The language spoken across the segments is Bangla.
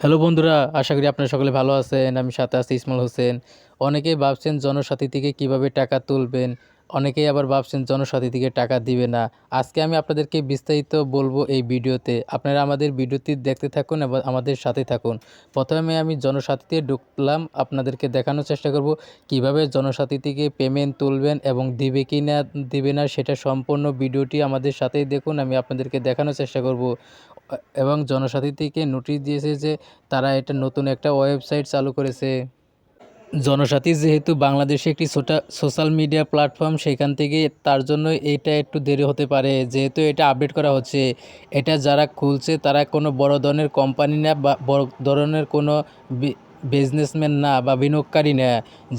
হ্যালো বন্ধুরা, আশা করি আপনারা সকলে ভালো আছেন। আমি সাথে আছি ইসমাইল হোসেন। অনেকেই ভাবছেন জনসাথী থেকে কিভাবে টাকা তুলবেন। অনেকেই আবার ভাবছেন জনসাথী থেকে টাকা দিবে না। আজকে আমি আপনাদেরকে বিস্তারিত বলবো এই ভিডিওতে। আপনারা আমাদের ভিডিওটি দেখতে থাকুন এবং আমাদের সাথে থাকুন। প্রথমে আমি জনসাথীতে ঢুকলাম। আপনাদেরকে দেখানোর চেষ্টা করব কিভাবে জনসাথী থেকে পেমেন্ট তুলবেন এবং দিবে কি না দিবে না সেটা সম্পূর্ণ ভিডিওটি আমাদের সাথেই দেখুন। আমি আপনাদেরকে দেখানোর চেষ্টা করব। এবং জনসাথী থেকে নোটিশ দিয়েছে যে তারা এটা নতুন একটা ওয়েবসাইট চালু করেছে। জনসাথী যেহেতু বাংলাদেশে একটি সোশ্যাল মিডিয়া প্ল্যাটফর্ম, সেখান থেকে তার জন্য এইটা একটু দেরি হতে পারে, যেহেতু এটা আপডেট করা হচ্ছে। এটা যারা খুলছে তারা কোনো বড় ধরনের কোম্পানি না বা বড় ধরনের কোনো বিজনেসম্যান না বা বিনিয়োগকারী না।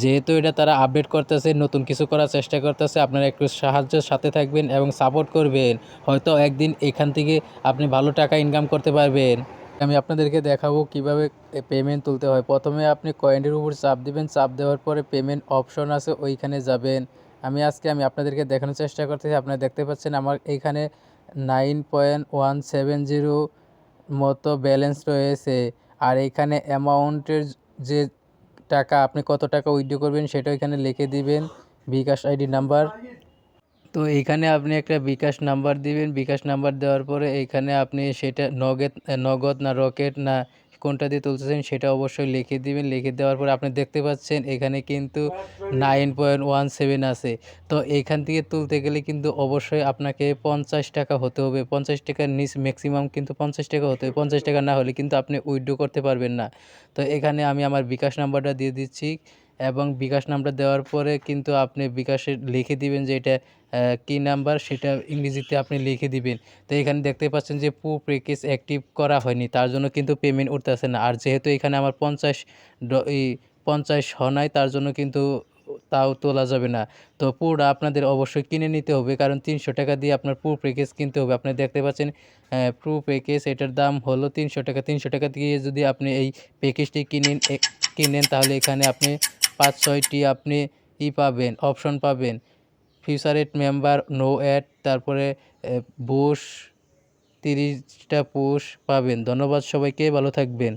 যেহেতু এটা তারা আপডেট করতেছে, নতুন কিছু করার চেষ্টা করতেছে, আপনারা একটু সাহায্যের সাথে থাকবেন এবং সাপোর্ট করবেন। হয়তো একদিন এখান থেকে আপনি ভালো টাকা ইনকাম করতে পারবেন। আমি আপনাদেরকে দেখাবো কিভাবে পেমেন্ট তুলতে হয়। প্রথমে আপনি কয়েনের উপর চাপ দিবেন, চাপ দেওয়ার পরে পেমেন্ট অপশন আছে, ওইখানে যাবেন। আমি আপনাদেরকে দেখানোর চেষ্টা করতেছি। আপনারা দেখতে পাচ্ছেন আমার এইখানে 9.170 মতো ব্যালেন্স রয়েছে। আর এইখানে অ্যামাউন্টের যে টাকা, আপনি কত টাকা উইথড্র করবেন সেটা এখানে লিখে দিবেন, বিকাশ আইডি নাম্বার। তো এইখানে আপনি একটা বিকাশ নাম্বার দিবেন। বিকাশ নাম্বার দেওয়ার পরে এইখানে আপনি সেটা নগদ না রকেট না কোনটা দিয়ে তুলতেছেন সেটা অবশ্যই লিখে দিবেন। লিখে দেওয়ার পরে আপনি দেখতে পাচ্ছেন এখানে কিন্তু 9.17 আছে। তো এইখান থেকে তুলতে গেলে কিন্তু অবশ্যই আপনাকে 50 টাকা হতে হবে। 50 টাকার নিচ ম্যাক্সিমাম কিন্তু 50 টাকা হতে হবে। 50 টাকা না হলে কিন্তু আপনি উইথড্র করতে পারবেন না। তো এখানে আমি আমার বিকাশ নাম্বারটা দিয়ে দিচ্ছি এবং বিকাশ নাম্বার দেওয়ার পরে কিন্তু আপনি বিকাশে লিখে দিবেন যে এটা কী নাম্বার, সেটা ইংরেজিতে আপনি লিখে দিবেন। তো এখানে দেখতে পাচ্ছেন যে প্যাকেজ অ্যাক্টিভ করা হয়নি, তার জন্য কিন্তু পেমেন্ট উঠতেছে না। আর যেহেতু এখানে আমার 50 হয় নাই, তার জন্য কিন্তু তাও তোলা যাবে না। তো পুরোটা আপনাদের অবশ্যই কিনে নিতে হবে, কারণ 300 টাকা দিয়ে আপনার প্যাকেজ কিনতে হবে। আপনি দেখতে পাচ্ছেন প্যাকেজ, এটার দাম হলো 300 টাকা। 300 টাকা দিয়ে যদি আপনি এই প্যাকেজটি কিনেন তাহলে এখানে আপনি 5-6টি আপনি পাবেন, অপশন পাবেন। ফিউচারেট মেম্বার, নো অ্যাড, তারপরে বুশ, 30টা পুশ পাবেন। ধন্যবাদ সবাইকে, ভালো থাকবেন।